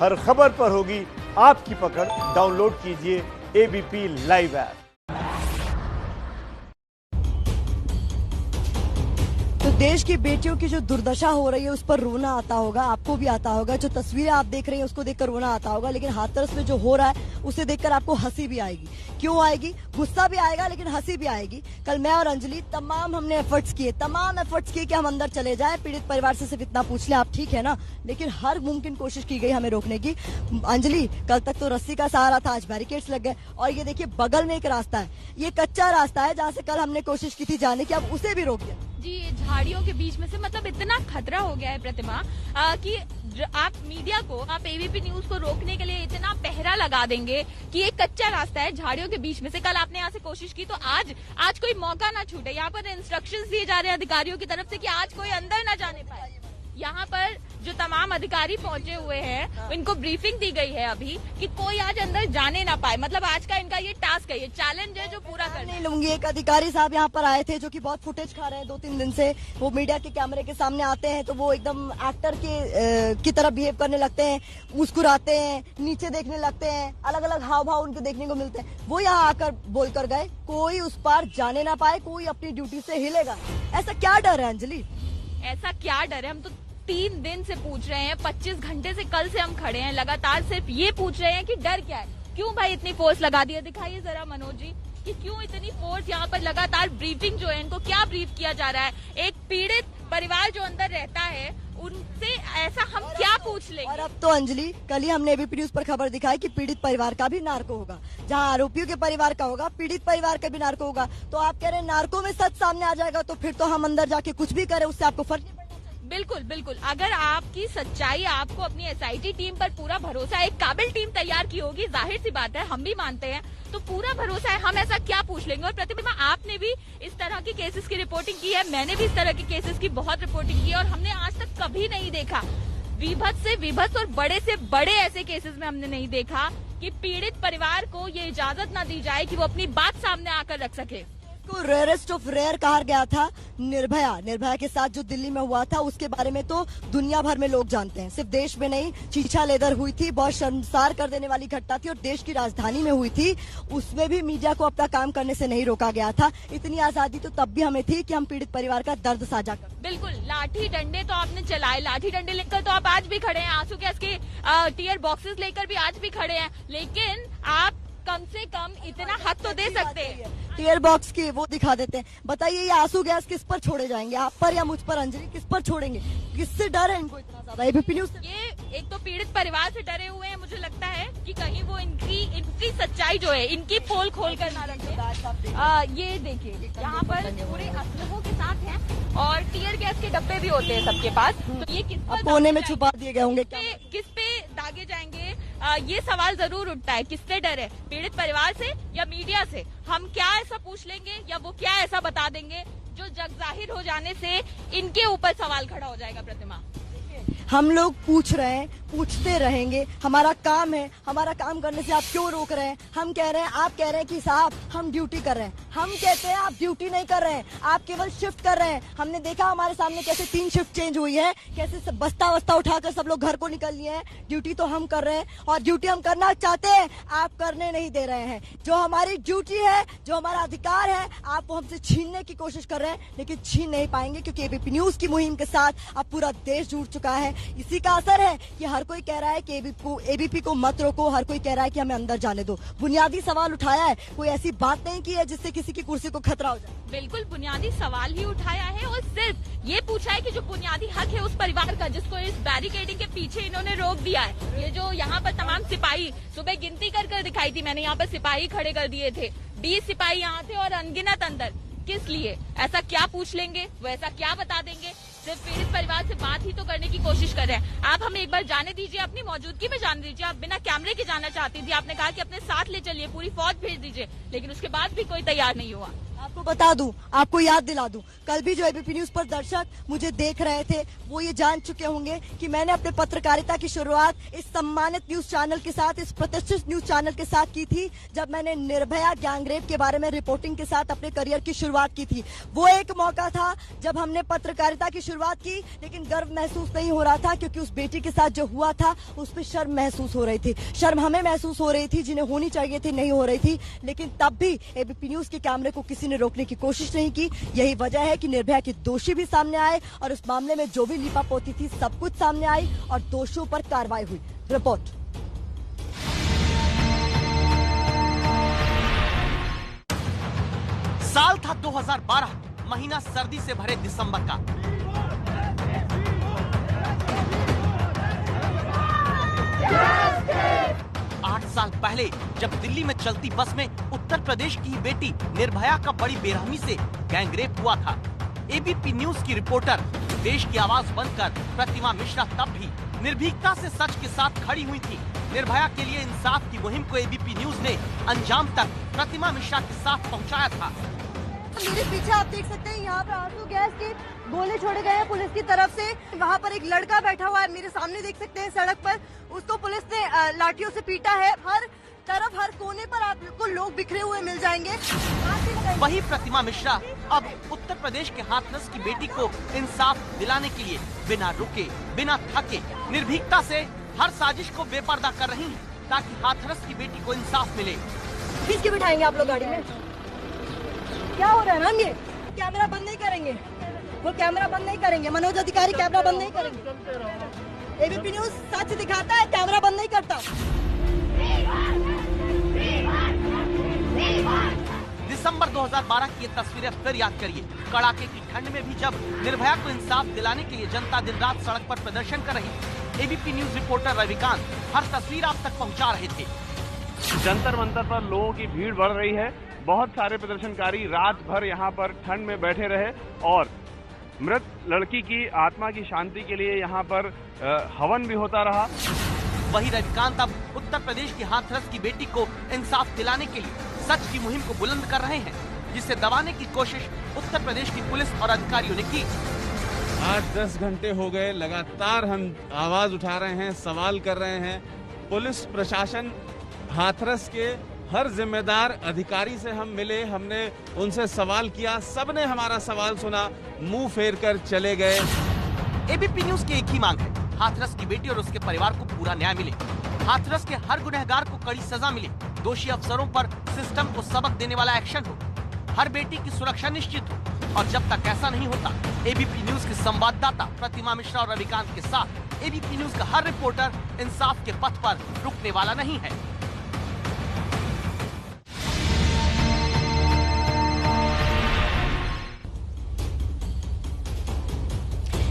हर खबर पर होगी आपकी पकड़। डाउनलोड कीजिए एबीपी लाइव ऐप। तो देश की बेटियों की जो दुर्दशा हो रही है उस पर रोना आता होगा, आपको भी आता होगा। जो तस्वीरें आप देख रहे हैं उसको देखकर रोना आता होगा, लेकिन हाथरस में जो हो रहा है उसे देखकर आपको हंसी भी आएगी। क्यों आएगी? गुस्सा भी आएगा लेकिन हंसी भी आएगी। कल मैं और अंजलि हमने एफर्ट्स किए कि हम अंदर चले जाएं, पीड़ित परिवार से सिर्फ इतना पूछ ले आप ठीक है ना, लेकिन हर मुमकिन कोशिश की गई हमें रोकने की। अंजलि, कल तक तो रस्सी का सहारा था, आज बैरिकेड्स लग गए। और ये देखिए बगल में एक रास्ता है, ये कच्चा रास्ता है जहाँ से कल हमने कोशिश की थी जाने की, अब उसे भी रोक दिया। जी, झाड़ियों के बीच में से मतलब इतना खतरा हो गया है प्रतिमा कि आप मीडिया को, आप एबीपी न्यूज को रोकने के लिए इतना पहरा लगा देंगे कि एक कच्चा रास्ता है झाड़ियों के बीच में से। कल आपने यहाँ से कोशिश की तो आज कोई मौका ना छूटे। यहाँ पर इंस्ट्रक्शंस दिए जा रहे हैं अधिकारियों की तरफ से कि आज कोई अंदर ना जाने पाए। यहाँ पर जो तमाम अधिकारी पहुंचे हुए हैं इनको ब्रीफिंग दी गई है अभी कि कोई आज अंदर जाने ना पाए। मतलब आज का इनका ये टास्क है, ये चैलेंज है जो पूरा करने लूंगी। एक अधिकारी साहब यहाँ पर आए थे जो कि बहुत फुटेज खा रहे हैं 2-3 दिन से। वो मीडिया के कैमरे के सामने आते हैं तो वो एकदम एक्टर की तरह बिहेव करने लगते हैं, मुस्कुराते हैं, नीचे देखने लगते हैं, अलग अलग हाव भाव उनके देखने को मिलते हैं। वो यहाँ आकर बोलकर गए कोई उस पार जाने ना पाए, कोई अपनी ड्यूटी से हिलेगा। ऐसा क्या डर है अंजलि? ऐसा क्या डर है? हम तो 3 दिन से पूछ रहे हैं, 25 घंटे से कल से हम खड़े हैं, लगातार सिर्फ ये पूछ रहे हैं कि डर क्या है, क्यों भाई इतनी फोर्स लगा दी है। दिखाइए जरा मनोज जी कि क्यों इतनी फोर्स यहाँ पर लगातार ब्रीफिंग जो है, इनको क्या ब्रीफ किया जा रहा है। एक पीड़ित परिवार जो अंदर रहता है उनसे ऐसा हम क्या पूछ लेंगे। और अब तो अंजलि, कल ही हमने एबीपी न्यूज पर खबर दिखाई कि पीड़ित परिवार का भी नार्को होगा। जहां आरोपियों के परिवार का होगा, पीड़ित परिवार का भी नार्को होगा। तो आप कह रहे हैं नार्को में सच सामने आ जाएगा तो फिर तो हम अंदर जाके कुछ भी करें उससे आपको फर्क नहीं पड़ेगा। बिल्कुल बिल्कुल, अगर आपकी सच्चाई, आपको अपनी एसआईटी टीम पर पूरा भरोसा है, एक काबिल टीम तैयार की होगी, जाहिर सी बात है हम भी मानते हैं, तो पूरा भरोसा है, हम ऐसा क्या पूछ लेंगे। और प्रतिमा, आपने भी इस तरह की केसेस की रिपोर्टिंग की है, मैंने भी इस तरह की केसेस की बहुत रिपोर्टिंग की है, और हमने आज तक कभी नहीं देखा विभत्स से विभत्स और बड़े से बड़े ऐसे केसेस में हमने नहीं देखा कि पीड़ित परिवार को ये इजाजत न दी जाए कि वो अपनी बात सामने आकर रख सके। को रेयरेस्ट ऑफ रेयर कहा गया था। निर्भया के साथ जो दिल्ली में हुआ था उसके बारे में तो दुनिया भर में लोग जानते हैं, सिर्फ देश में नहीं। चीचा लेदर हुई थी, बहुत शर्मसार कर देने वाली घटना थी और देश की राजधानी में हुई थी। उसमें भी मीडिया को अपना काम करने से नहीं रोका गया था। इतनी आजादी तो तब भी हमें थी कि हम पीड़ित परिवार का दर्द साझा कर। बिल्कुल, लाठी डंडे तो आपने चलाए, लाठी डंडे लेकर तो आप आज भी खड़े हैं, आंसू गैस के टीयर बॉक्सेस लेकर भी आज भी खड़े हैं, लेकिन आप कम से कम इतना हक तो दे सकते हैं। टीयर बॉक्स की वो दिखा देते हैं। बताइए ये आंसू गैस किस पर छोड़े जाएंगे, आप पर या मुझ पर? अंजलि, किस पर छोड़ेंगे? किससे डर है इनको इतना ज्यादा? एबीपी न्यूज ये एक तो पीड़ित परिवार से डरे हुए हैं, मुझे लगता है कि कहीं वो इनकी सच्चाई जो है, इनकी पोल खोल कर ना रखें। ये देखिए यहाँ पर पूरे असलहों के साथ हैं और टीयर गैस के डब्बे भी होते हैं सबके पास। तो ये किस पर कोने में छुपा दिए गए होंगे, किस पे दागे जाएंगे? ये सवाल जरूर उठता है, किससे डर है, पीड़ित परिवार से या मीडिया से? हम क्या ऐसा पूछ लेंगे या वो क्या ऐसा बता देंगे जो जग जाहिर हो जाने से इनके ऊपर सवाल खड़ा हो जाएगा। प्रतिमा, हम लोग पूछ रहे हैं, पूछते रहेंगे, हमारा काम है, हमारा काम करने से आप क्यों रोक रहे हैं? हम कह रहे हैं, आप कह रहे हैं कि साहब हम ड्यूटी कर रहे हैं, हम कहते हैं आप ड्यूटी नहीं कर रहे हैं, आप केवल शिफ्ट कर रहे हैं। हमने देखा हमारे सामने कैसे 3 शिफ्ट चेंज हुई है, कैसे बस्ता वस्ता उठाकर सब लोग घर को निकल लिए हैं। ड्यूटी तो हम कर रहे हैं और ड्यूटी हम करना चाहते हैं, आप करने नहीं दे रहे हैं। जो हमारी ड्यूटी है, जो हमारा अधिकार है, आप वो हमसे छीनने की कोशिश कर रहे हैं, लेकिन छीन नहीं पाएंगे क्योंकि एबीपी न्यूज की मुहिम के साथ अब पूरा देश जुड़ चुका है। इसी का असर है कि हर कोई कह रहा है कि एबीपी को मत रोको, हर कोई कह रहा है कि हमें अंदर जाने दो। बुनियादी सवाल उठाया है, कोई ऐसी बात नहीं की है जिससे किसी की कुर्सी को खतरा हो जाए। बिल्कुल बुनियादी सवाल ही उठाया है और सिर्फ ये पूछा है कि जो बुनियादी हक है उस परिवार का, जिसको इस बैरिकेडिंग के पीछे इन्होंने रोक दिया है। ये जो यहाँ पर तमाम सिपाही, सुबह गिनती कर दिखाई थी मैंने, यहाँ पर सिपाही खड़े कर दिए थे, 20 सिपाही यहाँ थे और अनगिनत अंदर। किस लिए? ऐसा क्या पूछ लेंगे, वो ऐसा क्या बता देंगे? सिर्फ पीड़ित परिवार से बात ही तो करने की कोशिश कर रहे हैं। आप हमें एक बार जाने दीजिए, अपनी मौजूदगी में जाने दीजिए। आप बिना कैमरे के जाना चाहती थी, आपने कहा कि अपने साथ ले चलिए, पूरी फौज भेज दीजिए, लेकिन उसके बाद भी कोई तैयार नहीं हुआ। आपको बता दूं, आपको याद दिला दूं, कल भी जो एबीपी न्यूज पर दर्शक मुझे देख रहे थे वो ये जान चुके होंगे कि मैंने अपने पत्रकारिता की शुरुआत इस सम्मानित न्यूज चैनल के साथ, इस प्रतिष्ठित न्यूज चैनल के साथ की थी जब मैंने निर्भया गैंगरेप के बारे में रिपोर्टिंग के साथ अपने करियर की शुरुआत की थी। वो एक मौका था जब हमने पत्रकारिता की शुरुआत की, लेकिन गर्व महसूस नहीं हो रहा था क्योंकि उस बेटी के साथ जो हुआ था उस पर शर्म महसूस हो रही थी। शर्म हमें महसूस हो रही थी जिन्हें होनी चाहिए थी, नहीं हो रही थी। लेकिन तब भी एबीपी न्यूज के कैमरे को किसी ने रोकने की कोशिश नहीं की। यही वजह है कि निर्भया के दोषी भी सामने आए और उस मामले में जो भी लीपापोती थी सब कुछ सामने आई और दोषियों पर कार्रवाई हुई। रिपोर्ट। साल था 2012, महीना सर्दी से भरे दिसंबर का। आठ साल पहले जब दिल्ली में चलती बस में उत्तर प्रदेश की ही बेटी निर्भया का बड़ी बेरहमी से गैंगरेप हुआ था। एबीपी न्यूज की रिपोर्टर देश की आवाज बनकर प्रतिमा मिश्रा तब भी निर्भीकता से सच के साथ खड़ी हुई थी। निर्भया के लिए इंसाफ की मुहिम को एबीपी न्यूज ने अंजाम तक प्रतिमा मिश्रा के साथ पहुंचाया था। मेरे पीछे आप देख सकते हैं यहाँ पे आंसू गैस के गोले छोड़े गए हैं पुलिस की तरफ से। वहाँ पर एक लड़का बैठा हुआ है, मेरे सामने देख सकते हैं सड़क पर, उसको पुलिस ने लाठियों से पीटा है। हर तरफ, हर कोने पर आपको लोग बिखरे हुए मिल जाएंगे। वही प्रतिमा मिश्रा अब उत्तर प्रदेश के हाथरस की बेटी को इंसाफ दिलाने के लिए बिना रुके, बिना थके, निर्भीकता से हर साजिश को बेपर्दा कर रही है ताकि हाथरस की बेटी को इंसाफ मिले। किसकी बिठाएंगे आप लोग गाड़ी में? क्या हो रहा है मैम? ये कैमरा बंद नहीं करेंगे, वो कैमरा बंद नहीं करेंगे। मनोज अधिकारी कैमरा बंद नहीं करेंगे। एबीपी न्यूज सच दिखाता है, कैमरा बंद नहीं करता। दिसंबर 2012 की ये तस्वीरें फिर याद करिए। कड़ाके की ठंड में भी जब निर्भया को इंसाफ दिलाने के लिए जनता दिन रात सड़क पर प्रदर्शन कर रही, एबीपी न्यूज रिपोर्टर रविकांत हर तस्वीर आप तक पहुंचा रहे थे। जंतर मंतर पर लोगों की भीड़ बढ़ रही है। बहुत सारे प्रदर्शनकारी रात भर यहाँ पर ठंड में बैठे रहे और मृत लड़की की आत्मा की शांति के लिए यहाँ पर हवन भी होता रहा। वही रविकांत अब उत्तर प्रदेश की हाथरस की बेटी को इंसाफ दिलाने के लिए सच की मुहिम को बुलंद कर रहे हैं, जिसे दबाने की कोशिश उत्तर प्रदेश की पुलिस और अधिकारियों ने की। 8-10 घंटे हो गए लगातार हम आवाज उठा रहे हैं, सवाल कर रहे हैं। पुलिस प्रशासन, हाथरस के हर जिम्मेदार अधिकारी से हम मिले, हमने उनसे सवाल किया, सबने हमारा सवाल सुना, मुंह फेर कर चले गए। एबीपी न्यूज की एक ही मांग है, हाथरस की बेटी और उसके परिवार को पूरा न्याय मिले। हाथरस के हर गुनहगार को कड़ी सजा मिले। दोषी अफसरों पर सिस्टम को सबक देने वाला एक्शन हो। हर बेटी की सुरक्षा निश्चित हो। और जब तक ऐसा नहीं होता, एबीपी न्यूज के संवाददाता प्रतिमा मिश्रा और रविकांत के साथ एबीपी न्यूज का हर रिपोर्टर इंसाफ के पथ पर रुकने वाला नहीं है।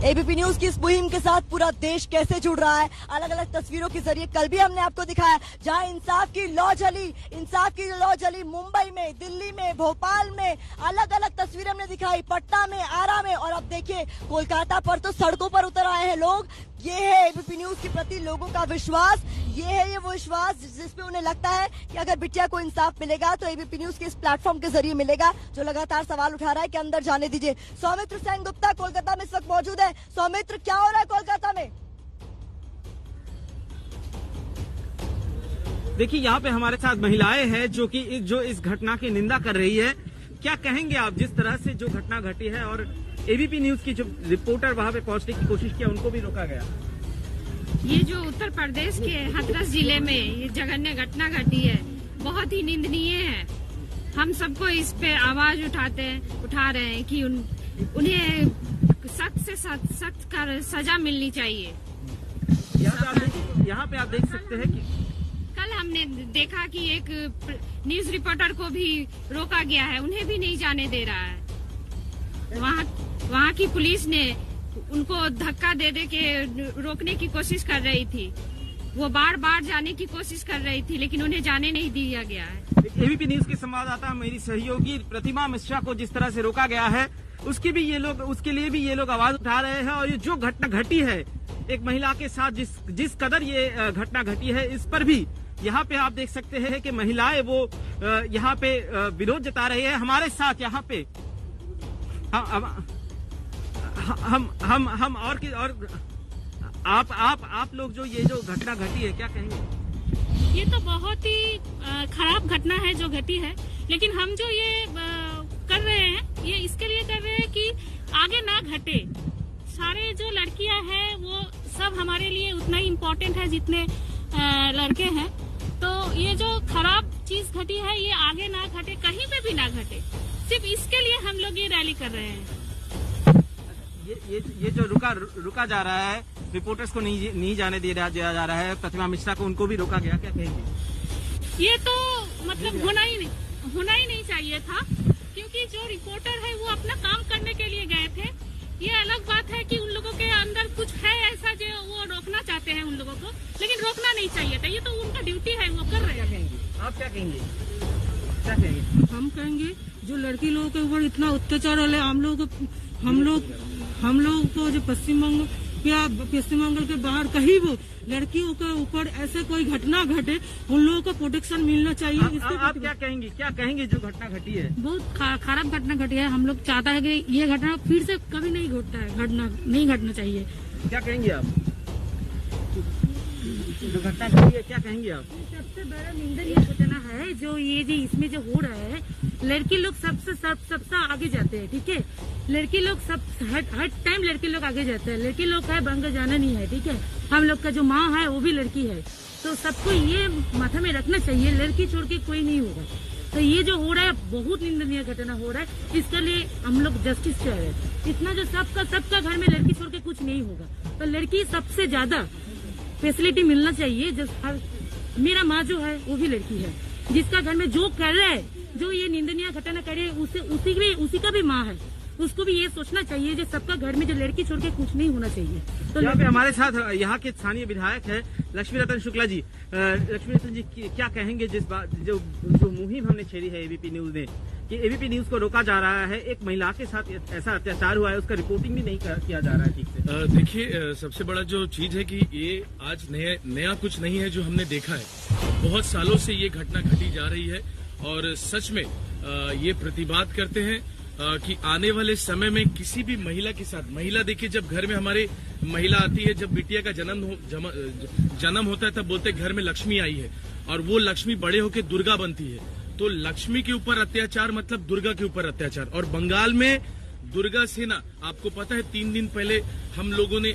एबीपी न्यूज की इस मुहिम के साथ पूरा देश कैसे जुड़ रहा है, अलग अलग तस्वीरों के जरिए कल भी हमने आपको दिखाया, जहां इंसाफ की लौ जली मुंबई में, दिल्ली में, भोपाल में, अलग अलग तस्वीरें हमने दिखाई, पटना में, आरा में, और अब देखिए कोलकाता पर तो सड़कों पर उतर आए हैं लोग। ये है एबीपी न्यूज के प्रति लोगों का विश्वास, ये वो विश्वास जिसपे उन्हें लगता है कि अगर बिटिया को इंसाफ मिलेगा तो एबीपी न्यूज के इस प्लेटफॉर्म के जरिए मिलेगा, जो लगातार सवाल उठा रहा है कि अंदर जाने दीजिए। सौमित्र सेन गुप्ता कोलकाता में इस वक्त मौजूद है। सौमित्र, क्या हो रहा है कोलकाता में? देखिए, यहाँ पे हमारे साथ महिलाएं हैं जो इस घटना की निंदा कर रही है। क्या कहेंगे आप, जिस तरह से जो घटना घटी है और एबीपी न्यूज की जो रिपोर्टर वहां पे पहुंचने की कोशिश किया उनको भी रोका गया? ये जो उत्तर प्रदेश के हाथरस जिले में ये जघन्य घटना घटी है, बहुत ही निंदनीय है। हम सबको इस पे आवाज उठा रहे हैं कि उन्हें सख्त से सख्त सजा मिलनी चाहिए। यहाँ पे आप देख सकते हैं कि कल हमने देखा कि एक न्यूज रिपोर्टर को भी रोका गया है, उन्हें भी नहीं जाने दे रहा है। वहाँ की पुलिस ने उनको धक्का दे के रोकने की कोशिश कर रही थी। वो बार बार जाने की कोशिश कर रही थी, लेकिन उन्हें जाने नहीं दिया गया है। एबीपी न्यूज के संवाददाता मेरी सहयोगी प्रतिमा मिश्रा को जिस तरह से रोका गया है, उसके लिए भी ये लोग आवाज उठा रहे हैं। और ये जो घटना घटी है एक महिला के साथ, जिस कदर ये घटना घटी है, इस पर भी यहाँ पे आप देख सकते हैं कि महिलाएं वो यहाँ पे विरोध जता रही है। हमारे साथ यहाँ पे हम और आप लोग जो ये जो घटना घटी है क्या कहेंगे? ये तो बहुत ही खराब घटना है जो घटी है, लेकिन हम जो ये कर रहे हैं ये इसके लिए कर रहे हैं कि आगे ना घटे। सारे जो लड़कियां हैं वो सब हमारे लिए उतना ही इम्पोर्टेंट है जितने लड़के हैं। तो ये जो खराब चीज घटी है ये आगे ना घटे, कहीं पे भी ना घटे, सिर्फ इसके लिए हम लोग ये रैली कर रहे हैं। ये जो रुका जा रहा है, रिपोर्टर्स को नहीं जाने दिया जा रहा है, प्रतिमा मिश्रा को उनको भी रोका गया, क्या कहेंगे? ये तो मतलब होना ही नहीं चाहिए था, क्योंकि जो रिपोर्टर है वो अपना काम करने के लिए गए थे। ये अलग बात है कि उन लोगों के अंदर कुछ है ऐसा जो वो रोकना चाहते हैं उन लोगों को, लेकिन रोकना नहीं चाहिए था। ये तो उनका ड्यूटी है, वो कर रहे हैं। आप क्या कहेंगे? हम कहेंगे जो लड़की लोगों के ऊपर इतना अत्याचार हो रहा है, हम लोग को जो पश्चिम बंगाल के बाहर कहीं वो लड़कियों के ऊपर ऐसे कोई घटना घटे, उन लोगों को प्रोटेक्शन मिलना चाहिए। आप क्या कहेंगे जो घटना घटी है? बहुत खराब घटना घटी है। हम लोग चाहता है कि ये घटना फिर से कभी नहीं घटना चाहिए। क्या कहेंगे आप? जो घटना घटी है क्या कहेंगे आप? सबसे बड़ा निंदनीय घटना है जो ये जो इसमें जो हो रहा है। लड़की लोग सबसे आगे जाते हैं, ठीक है। लड़की लोग हर टाइम लड़की लोग आगे जाते हैं। लड़की लोग का बंग जाना नहीं है, ठीक है। हम लोग का जो माँ है वो भी लड़की है, तो सबको ये माथा में रखना चाहिए, लड़की छोड़ के कोई नहीं होगा। तो ये जो हो रहा है बहुत निंदनीय घटना हो रहा है, इसके लिए हम लोग जस्टिस चाह रहे हैं। इतना जो सबका घर में लड़की छोड़ के कुछ नहीं होगा, तो लड़की सबसे ज्यादा फैसिलिटी मिलना चाहिए। मेरा माँ जो है वो भी लड़की है, जिसका घर में जो कर रहा है, जो ये निंदनीय घटना करे, उसी का भी माँ है, उसको भी ये सोचना चाहिए जो सबका घर में जो लड़की छोड़ के कुछ नहीं होना चाहिए। तो यहाँ पे हमारे साथ यहाँ के स्थानीय विधायक है लक्ष्मी रतन शुक्ला जी। लक्ष्मी रतन जी क्या कहेंगे जिस बात जो मुहिम हमने छेड़ी है एबीपी न्यूज ने, कि एबीपी न्यूज को रोका जा रहा है, एक महिला के साथ ऐसा अत्याचार हुआ है, उसका रिपोर्टिंग भी नहीं किया जा रहा है ठीक से। देखिए, सबसे बड़ा जो चीज है कि ये आज नया कुछ नहीं है जो हमने देखा है। बहुत सालों से ये घटना घटी जा रही है और सच में ये प्रतिबाद करते हैं कि आने वाले समय में किसी भी महिला के साथ, महिला देखिए जब घर में हमारे महिला आती है, जब बिटिया का जन्म होता है तब बोलते घर में लक्ष्मी आई है, और वो लक्ष्मी बड़े होकर दुर्गा बनती है। तो लक्ष्मी के ऊपर अत्याचार मतलब दुर्गा के ऊपर अत्याचार। और बंगाल में दुर्गा सेना, आपको पता है 3 दिन पहले हम लोगों ने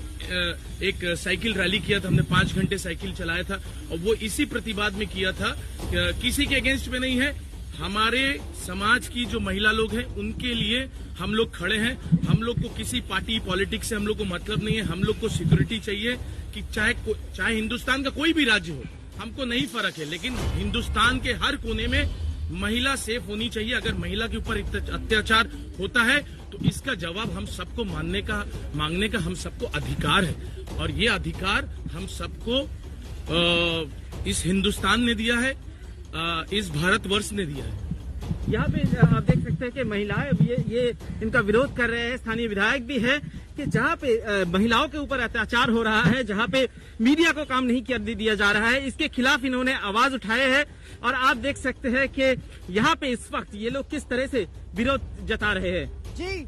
एक साइकिल रैली किया था, हमने 5 घंटे साइकिल चलाया था, और वो इसी प्रतिबाद में किया था, किसी के अगेंस्ट में नहीं है। हमारे समाज की जो महिला लोग हैं उनके लिए हम लोग खड़े हैं। हम लोग को किसी पार्टी पॉलिटिक्स से हम लोग को मतलब नहीं है। हम लोग को सिक्योरिटी चाहिए कि चाहे हिंदुस्तान का कोई भी राज्य हो, हमको नहीं फर्क है, लेकिन हिंदुस्तान के हर कोने में महिला सेफ होनी चाहिए। अगर महिला के ऊपर अत्याचार होता है तो इसका जवाब हम सबको मांगने का हम सबको अधिकार है, और ये अधिकार हम सबको इस हिंदुस्तान ने दिया है, इस भारतवर्ष ने दिया है। यहाँ पे आप देख सकते हैं कि महिलाएं ये इनका विरोध कर रहे हैं। स्थानीय विधायक भी है कि जहाँ पे महिलाओं के ऊपर अत्याचार हो रहा है, जहाँ पे मीडिया को काम नहीं कर दिया जा रहा है, इसके खिलाफ इन्होंने आवाज उठाए है। और आप देख सकते हैं कि यहाँ पे इस वक्त ये लोग किस तरह से विरोध जता रहे हैं। जी,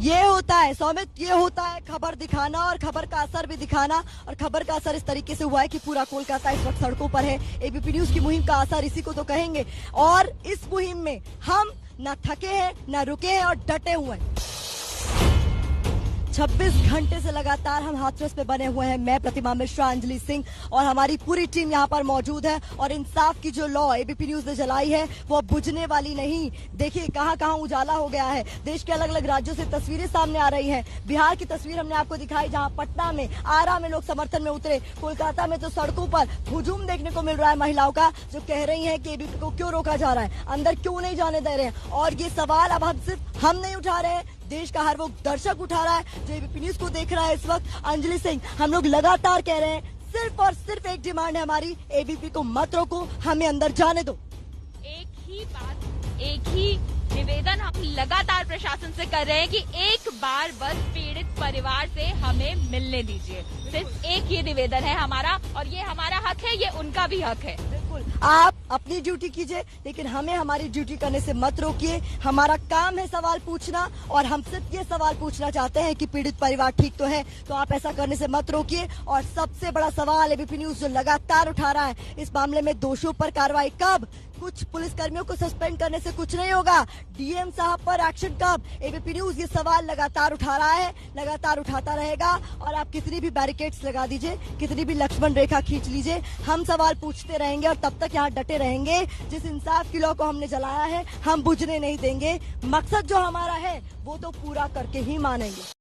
ये होता है सौमित, ये होता है खबर दिखाना और खबर का असर भी दिखाना। और खबर का असर इस तरीके से हुआ है कि पूरा कोलकाता इस वक्त सड़कों पर है। एबीपी न्यूज की मुहिम का असर इसी को तो कहेंगे। और इस मुहिम में हम न थके हैं, न रुके हैं और डटे हुए हैं। 26 घंटे से लगातार हम हाथरस पे बने हुए हैं। मैं प्रतिमा मिश्रा, अंजलि सिंह और हमारी पूरी टीम यहाँ पर मौजूद है। और इंसाफ की जो लौ एबीपी न्यूज ने जलाई है वो बुझने वाली नहीं। देखिए कहाँ कहाँ उजाला हो गया है। देश के अलग अलग राज्यों से तस्वीरें सामने आ रही हैं। बिहार की तस्वीर हमने आपको दिखाई, जहाँ पटना में, आरा में लोग समर्थन में उतरे। कोलकाता में तो सड़कों पर हुजूम देखने को मिल रहा है महिलाओं का, जो कह रही है कि एबीपी को क्यों रोका जा रहा है, अंदर क्यों नहीं जाने दे रहे हैं। और ये सवाल अब हम नहीं उठा रहे हैं, देश का हर वो दर्शक उठा रहा है जो एबीपी न्यूज को देख रहा है इस वक्त। अंजलि सिंह, हम लोग लगातार कह रहे हैं सिर्फ और सिर्फ एक डिमांड है हमारी, एबीपी को मत रोको, हमें अंदर जाने दो। एक ही बात एक ही निवेदन हम लगातार प्रशासन से कर रहे हैं कि एक बार बस पीड़ित परिवार से हमें मिलने दीजिए। सिर्फ एक ये निवेदन है हमारा, और ये हमारा हक है, ये उनका भी हक है। बिल्कुल, आप अपनी ड्यूटी कीजिए, लेकिन हमें हमारी ड्यूटी करने से मत रोकिए। हमारा काम है सवाल पूछना, और हम सिर्फ ये सवाल पूछना चाहते हैं कि पीड़ित परिवार ठीक तो है, तो आप ऐसा करने से मत रोकिए। और सबसे बड़ा सवाल एबीपी न्यूज जो लगातार उठा रहा है, इस मामले में दोषियों पर कार्रवाई कब? कुछ पुलिसकर्मियों को सस्पेंड करने से कुछ नहीं होगा, डीएम साहब पर एक्शन कब? एबीपी न्यूज ये सवाल लगातार उठा रहा है, लगातार उठाता रहेगा। और आप कितनी भी बैरिकेड्स लगा दीजिए, कितनी भी लक्ष्मण रेखा खींच लीजिए, हम सवाल पूछते रहेंगे और तब तक यहाँ डटे रहेंगे। जिस इंसाफ की लौ को हमने जलाया है, हम बुझने नहीं देंगे। मकसद जो हमारा है वो तो पूरा करके ही मानेंगे।